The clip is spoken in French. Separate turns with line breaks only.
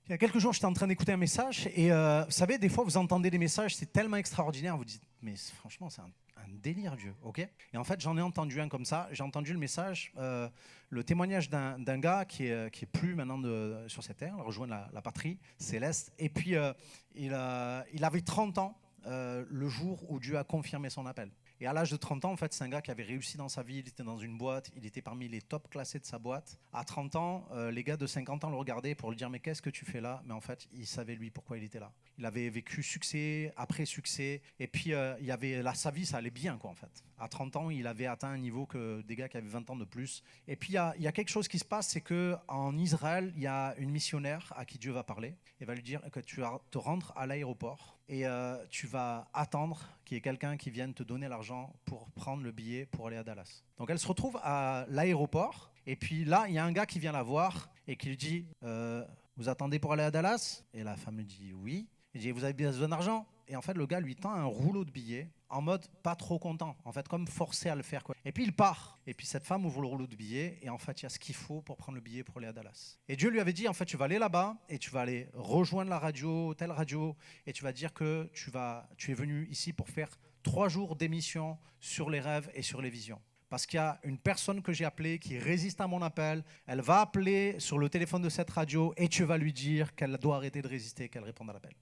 Il y a quelques jours, j'étais en train d'écouter un message et vous savez, des fois, vous entendez des messages, c'est tellement extraordinaire, vous dites, mais franchement, c'est un délire, Dieu, ok? Et en fait, j'en ai entendu un comme ça. J'ai entendu le message, le témoignage d'un gars qui est plus maintenant sur cette terre, il a rejoint la patrie céleste. Et puis, il avait 30 ans le jour où Dieu a confirmé son appel. Et à l'âge de 30 ans, en fait, c'est un gars qui avait réussi dans sa vie, il était dans une boîte, il était parmi les top classés de sa boîte. À 30 ans, les gars de 50 ans le regardaient pour lui dire « Mais qu'est-ce que tu fais là ?» Mais en fait, il savait lui pourquoi il était là. Il avait vécu succès après succès, et puis il y avait, là, sa vie, ça allait bien, quoi, en fait. À 30 ans, il avait atteint un niveau que des gars qui avaient 20 ans de plus. Et puis, il y a quelque chose qui se passe, c'est qu'en Israël, il y a une missionnaire à qui Dieu va parler, et va lui dire que tu vas te rendre à l'aéroport, et tu vas attendre qu'il y ait quelqu'un qui vienne te donner l'argent pour prendre le billet pour aller à Dallas. Donc elle se retrouve à l'aéroport, et puis là, il y a un gars qui vient la voir et qui lui dit vous attendez pour aller à Dallas? Et la femme lui dit oui. Il dit vous avez besoin d'argent? Et en fait, le gars lui tend un rouleau de billets en mode pas trop content, en fait, comme forcé à le faire, quoi. Et puis il part. Et puis cette femme ouvre le rouleau de billets et en fait, il y a ce qu'il faut pour prendre le billet pour aller à Dallas. Et Dieu lui avait dit en fait, tu vas aller là-bas et tu vas aller rejoindre la radio, telle radio, et tu vas dire que tu es venu ici pour faire 3 jours d'émission sur les rêves et sur les visions. Parce qu'il y a une personne que j'ai appelée qui résiste à mon appel. Elle va appeler sur le téléphone de cette radio et tu vas lui dire qu'elle doit arrêter de résister, qu'elle réponde à l'appel.